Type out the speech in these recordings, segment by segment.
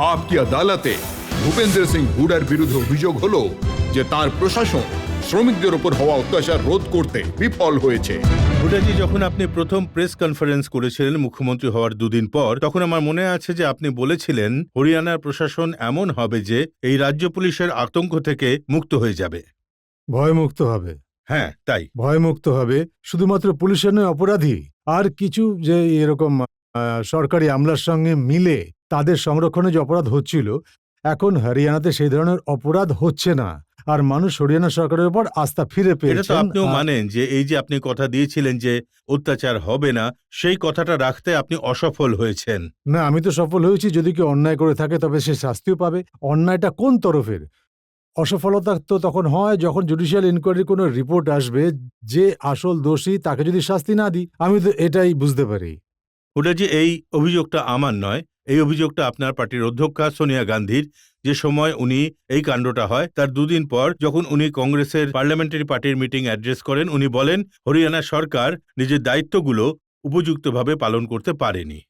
आपकी আদালতে ভূপেন্দ্র সিং হুডার বিরুদ্ধে অভিযোগ হলো যে তার প্রশাসন শ্রমিকদের উপর হওয়া অত্যাচার রোধ করতে বিফল হয়েছে। হুডাজি, যখন আপনি প্রথম প্রেস কনফারেন্স করেছিলেন মুখ্যমন্ত্রী হওয়ার দুদিন পর, তখন আমার মনে আছে যে আপনি বলেছিলেন হরিয়ানার প্রশাসন এমন হবে যে এই রাজ্য পুলিশের আতঙ্ক থেকে মুক্ত হয়ে যাবে। ভয়মুক্ত হবে। হ্যাঁ, তাই। ভয়মুক্ত হবে, শুধুমাত্র পুলিশের নয়, অপরাধী আর কিছু যে এরকম সরকারি আমলার সঙ্গে মিলে তাদের সংরক্ষণে যে অপরাধ হচ্ছিল, এখন হরিয়ানাতে সেই ধরনের অপরাধ হচ্ছে না, আর মানুষ হরিয়ানা সরকারের উপর আস্থা ফিরে পেয়েছেন। এটা তো আপনিও মানেন যে এই যে আপনি কথা দিয়েছিলেন যে অত্যাচার হবে না, সেই কথাটা রাখতে আপনি অসফল হয়েছেন। না, আমি তো সফল হয়েছি। যদি কেউ অন্যায় করে থাকে তবে সে শাস্তিও পাবে। অন্যায়টা কোন তরফের? অসফলতা তো তখন হয় যখন জুডিশিয়াল ইনকোয়ারির কোনো রিপোর্ট আসবে, যে আসল দোষী তাকে যদি শাস্তি না দিই। আমি তো এটাই বুঝতে পারি। হুডাজি, এই অভিযোগটা আমার নয়, এই অভিযোগটা আপনার পার্টির অধ্যক্ষা সোনিয়া গান্ধীর। যে সময় উনি এই কাণ্ডটা হয় তার দুদিন পর, যখন উনি কংগ্রেসের পার্লামেন্টারি পার্টির মিটিং অ্যাড্রেস করেন, উনি বলেন হরিয়ানা সরকার নিজের দায়িত্বগুলো উপযুক্তভাবে পালন করতে পারেনি।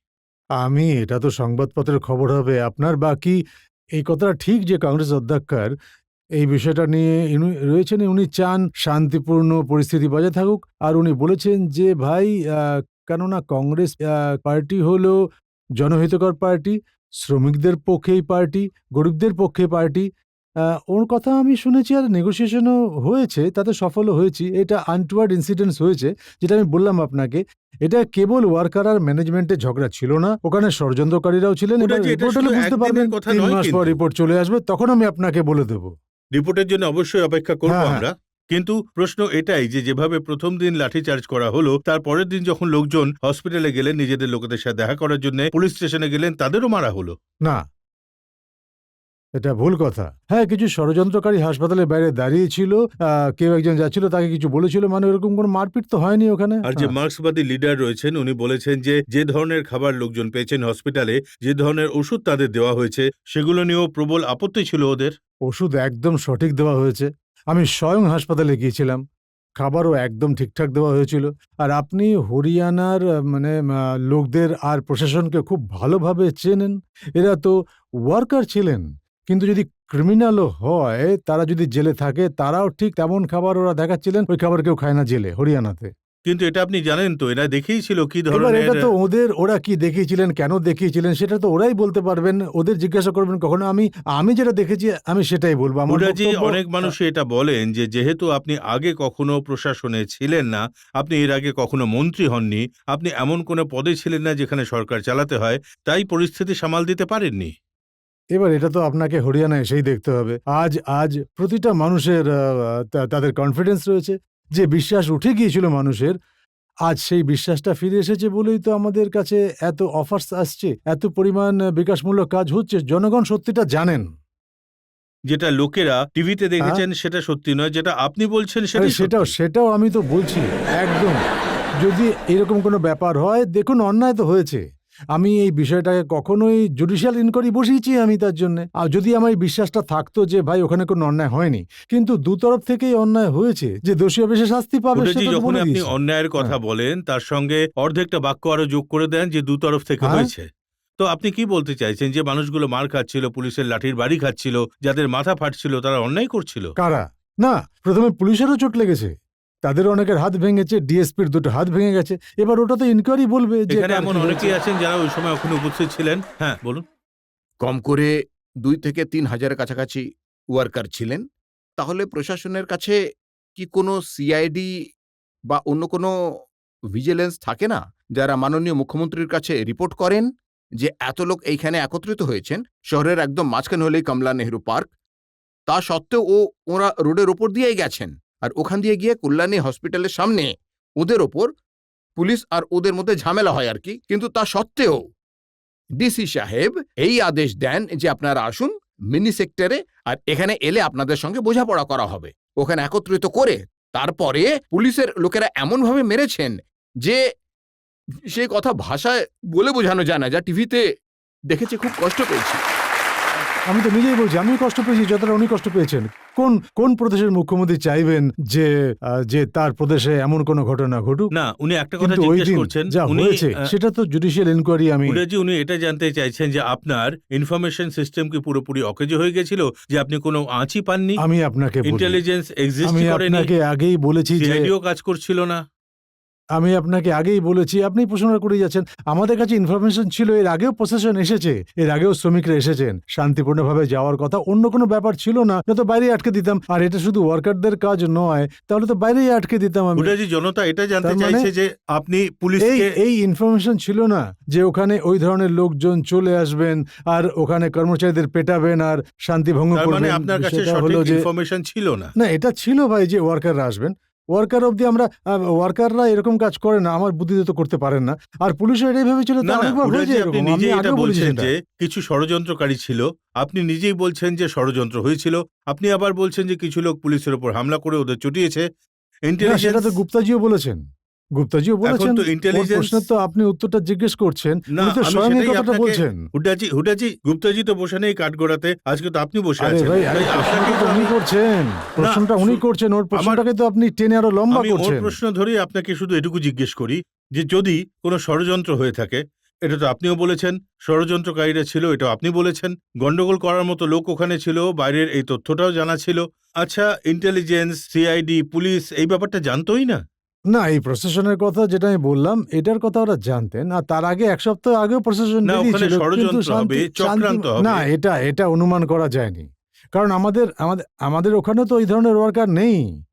এটা তো সংবাদপত্রের খবর হবে আপনার। বাকি এই কথাটা ঠিক যে কংগ্রেস অধ্যক্ষার এই বিষয়টা নিয়ে রয়েছেন। উনি চান শান্তিপূর্ণ পরিস্থিতি বজায় থাকুক, আর উনি বলেছেন যে ভাই, কেননা কংগ্রেস পার্টি হলো জনহিতকর পার্টি, শ্রমিকদের পক্ষেই পার্টি, গরিবদের পক্ষে পার্টি। ওর কথা আমি শুনেছি, আর নেগোসিয়েশনও হয়েছে, তাতে সফলও হয়েছি। এটা আনটুয়ার্ড ইনসিডেন্টস হয়েছে, যেটা আমি বললাম আপনাকে। এটা কেবল ওয়ার্কার আর ম্যানেজমেন্টের ঝগড়া ছিল না, ওখানে ষড়যন্ত্রকারীরাও ছিলেন। এবার রিপোর্ট হলে বুঝতে পারবেন, 3 মাস পর রিপোর্ট চলে আসবে, তখন আমি আপনাকে বলে দেবো। রিপোর্টের জন্য অবশ্যই অপেক্ষা করব হ্যাঁ। আমরা। কিন্তু প্রশ্ন এটাই যে যেভাবে প্রথম দিন লাঠিচার্জ করা হলো, তার পরের দিন যখন লোকজন হসপিটালে গেলেন নিজেদের লোকেদের সাথে দেখা করার জন্য, পুলিশ স্টেশনে গেলেন, তাদেরও মারা হলো। না, এটা ভুল কথা। হ্যাঁ, কিছু ষড়যন্ত্রকারী হাসপাতালের বাইরে দাঁড়িয়ে ছিল, কেউ একজন যাচ্ছিল, তাকে কিছু বলেছিল, মানে ওরকম কোনো মারপিট তো হয়নি ওখানে। আর যে মার্ক্সবাদী লিডার রয়েছেন, উনি বলেছেন যে যে ধরনের খাবার লোকজন পেয়েছেন হসপিটালে, যে ধরনের ওষুধ তাদের দেওয়া হয়েছে, সেগুলো নিয়েও প্রবল আপত্তি ছিল ওদের। ওষুধ একদম সঠিক দেওয়া হয়েছে। আমি স্বয়ং হাসপাতালে গিয়েছিলাম, খাবারও একদম ঠিকঠাক দেওয়া হয়েছিল। আর আপনি হরিয়ানার লোকদের আর প্রশাসনকে খুব ভালোভাবে চেনেন। এরা তো ওয়ার্কার ছিলেন, কিন্তু যদি ক্রিমিনালও হয়, তারা যদি জেলে থাকে, তারাও ঠিক তেমন খাবার ওরা দেখাচ্ছিলেন। ওই খাবার কেউ খায় না জেলে, হরিয়ানাতে। কিন্তু এটা আপনি জানেন তো, এরা দেখিয়েছিল কি এবার ধরনের। এটা তো ওরা কি দেখিয়েছিলেন, কেন দেখিয়েছিলেন, সেটা তো ওরাই বলতে পারবেন। ওদের জিজ্ঞাসা করবেন কখনো। আমি যেটা দেখেছি আমি সেটাই বলবো। আমার হুডাজি, বক্তব্য। অনেক মানুষই এটা বলেন যে যেহেতু আপনি আগে কখনো প্রশাসনে ছিলেন না, আপনি এর আগে কখনো মন্ত্রী হননি, আপনি এমন কোনো পদে ছিলেন না যেখানে সরকার চালাতে হয়, তাই পরিস্থিতি সামাল দিতে পারেননি। এবার এটা তো আপনাকে হরিয়ানা এসেই দেখতে হবে। আজ প্রতিটা মানুষের তাদের কনফিডেন্স রয়েছে, যে বিশ্বাস উঠে গিয়েছিল মানুষের, আজ সেই বিশ্বাসটা ফিরে এসেছে বলেই তো আমাদের কাছে এত অফার্স আসছে, এত পরিমাণ বিকাশমূলক কাজ হচ্ছে। জনগণ সত্যিটা জানেন। যেটা লোকেরা টিভিতে দেখেছেন সেটা সত্যি নয়, যেটা আপনি বলছেন আরে সেটাই সেটাও আমি তো বলছি একদম। যদি এরকম কোনো ব্যাপার হয়, দেখুন অন্যায় তো হয়েছে। আমি এই বিষয়টাকে কখনোই জুডিশিয়াল ইনকোয়ারি বসিয়েছি আমি তার জন্য। আর যদি আমার এই বিশ্বাসটা থাকতো যে ভাই ওখানে কোনো অন্যায় হয়নি, কিন্তু দুতরফ থেকেই অন্যায় হয়েছে, যে দোষী হবে সে শাস্তি পাবে। হুডাজি, সেটা তো যখন বলে আপনি দিয়েছি। অন্যায়ের কথা বলেন, তার সঙ্গে অর্ধেকটা বাক্য আরো যোগ করে দেন যে দু তরফ থেকে হ্যাঁ? হয়েছে। তো আপনি কি বলতে চাইছেন যে মানুষগুলো মার খাচ্ছিল, পুলিশের লাঠির বাড়ি খাচ্ছিল, যাদের মাথা ফাটছিল, তারা অন্যায় করছিল? কারা? না, প্রথমে পুলিশেরও চোট লেগেছে, তাদের অনেকের হাত ভেঙেছে, ডিএসপির 2টো হাত ভেঙে গেছে। এবার ওটা তো ইনকোয়ারি বলবে যে এখানে কার এমন কি অনেকেই হয়েছে। আছেন যারা ওই সময় ওখানে উপস্থিত ছিলেন। হ্যাঁ, বলুন। কম করে 2 থেকে 3 হাজারের কাছাকাছি ওয়ার্কার ছিলেন। তাহলে প্রশাসনের কাছে কি কোনো সিআইডি বা অন্য কোনো ভিজিলেন্স থাকে না, যারা মাননীয় মুখ্যমন্ত্রীর কাছে রিপোর্ট করেন যে এত লোক এইখানে একত্রিত হয়েছেন, শহরের একদম মাঝখানে হলেই কমলা নেহরু পার্ক, তা সত্ত্বেও ওরা রোডের ওপর দিয়েই গেছেন, আর ওখান দিয়ে গিয়ে কল্যাণী হসপিটালের সামনে ওদের ওপর পুলিশ আর ওদের মধ্যে ঝামেলা হয় আর কি। কিন্তু তা সত্ত্বেও ডিসি সাহেব এই আদেশ দেন যে আপনারা আসুন মিনি সেক্টরে, আর এখানে এলে আপনাদের সঙ্গে বোঝাপড়া করা হবে। ওখানে একত্রিত করে তারপরে পুলিশের লোকেরা এমনভাবে মেরেছেন যে সেই কথা ভাষায় বলে বোঝানো যায় না, যা টিভিতে দেখেছি, খুব কষ্ট পেয়েছি। আমি তো নিজেই বলছি, আমি কষ্ট পেয়েছি যতটা উনি কষ্ট পেয়েছেন। কোন কোন প্রদেশের মুখ্যমন্ত্রী চাইবেন যে তার প্রদেশে এমন কোনো ঘটনা ঘটুক? না, উনি একটা কথা কিন্তু ওই জিজ্ঞেস দিন করছেন, যা উনি হয়েছে সেটা তো জুডিশিয়াল ইনকোয়ারি আমি উনি উনি এটা জানতে চাইছেন যে আপনার ইনফরমেশন সিস্টেম কি পুরোপুরি অকেজো হয়ে গেছিল, যে আপনি কোনো আঁচই পাননি, আমি আপনাকে বলি, ইন্টেলিজেন্স এক্সিস্ট আমি করেনি, আপনাকে আগেই বলেছি যে সিআইডিও কাজ করছিল না। আমি আপনাকে আগেই বলেছি, আপনি প্রশ্ন করে যাচ্ছেন। আমাদের কাছে ইনফরমেশন ছিল, এর আগেও প্রশাসন এসেছে, এর আগেও শ্রমিকরা এসেছেন, শান্তিপূর্ণভাবে যাওয়ার কথা, অন্য কোনো ব্যাপার ছিল না, তো বাইরে আটকে দিতাম। আর এটা শুধু ওয়ার্কারদের কাজ নয়, তাহলে তো বাইরেই আটকে দিতাম আমি। হুডাজি, জনতা এটা জানতে তার মানে চাইছে যে আপনি এই পুলিশকে এই ইনফরমেশন ছিল না যে ওখানে ওই ধরনের লোকজন চলে আসবেন আর ওখানে কর্মচারীদের পেটাবেন আর শান্তি ভঙ্গ তার মানে করবেন। আপনার কাছে সেটা সঠিক হলো যে ইনফরমেশন ছিল না। না, এটা ছিল ভাই যে ওয়ার্কাররা আসবেন। ওয়ার্কার অবধি আমরা ওয়ার্কাররা এরকম কাজ করে না, আমার বুদ্ধিতে তো করতে পারেন না। আর পুলিশও এটাই ভেবেছিল, তো না না, অনেকবার হুডাজি, হয়েছে আপনি এরকম, আমি নিজেই এটা আগেও বলেছি বলছেন সেটা। যে কিছু ষড়যন্ত্রকারী ছিল, আপনি নিজেই বলছেন যে ষড়যন্ত্র হয়েছিল, আপনি আবার বলছেন যে কিছু লোক পুলিশের উপর হামলা করে ওদের চটিয়েছে। না, সেটা ইন্টেলিজেন্স তো গুপ্তাজিও বলেছেন, গুপ্তাজিও বলেছেন। তো ওর intelligence- প্রশ্নের তো আপনি উত্তরটা জিজ্ঞেস করছেন, না, উনি তো আমি স্বয়ং এই সেটাই কথাটা আপনাকে- বলছেন। হুডাজি, গুপ্তাজি তো বসে নেই কাঠগড়াতে, আজকে তো আপনি বসে আরে আছেন। ভাই, আরে তাই আপনাকে প্রশ্নটা তো উনি করছেন, প্রশ্নটা উনি করছেন, ওর প্রশ্নটাকে তো আপনি টেনে আরো লম্বা আমি ওর করছেন। প্রশ্ন ধরেই আপনাকে শুধু এটুকু জিজ্ঞেস করি যে যদি কোনো ষড়যন্ত্র হয়ে থাকে, এটা তো আপনিও বলেছেন, ষড়যন্ত্রকারীরা ছিল, এটা আপনি বলেছেন, গন্ডগোল করার মতো লোক ওখানে ছিল, বাইরের এই তথ্যটাও জানা ছিল। আচ্ছা, ইন্টেলিজেন্স, সিআইডি, পুলিশ এই ব্যাপারটা জানতোই না? না, এই প্রশাসনের কথা যেটা আমি বললাম, এটার কথা ওরা জানতেন। আর তার আগে এক সপ্তাহ আগেও প্রশাসন না, ওখানে বেরিয়েছিল, কিন্তু ষড়যন্ত্র হবে, চক্রান্ত হবে। না, এটা অনুমান করা যায়নি, কারণ আমাদের ওখানে তো এই ধরনের ওয়ার্কার নেই।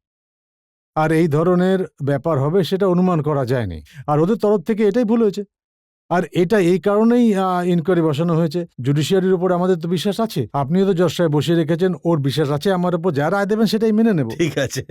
আর এই ধরনের ব্যাপার হবে সেটা অনুমান করা যায়নি। আর ওদের তরফ থেকে এটাই ভুল হয়েছে। আর এটা এই কারণেই ইনকোয়ারি বসানো হয়েছে। জুডিশিয়ারির উপর আমাদের তো বিশ্বাস আছে, আপনিও তো জজ সাহেব বসিয়ে রেখেছেন, ওর বিশ্বাস আছে আমার উপর, যা রায় দেবেন সেটাই মেনে নেব। ঠিক আছে।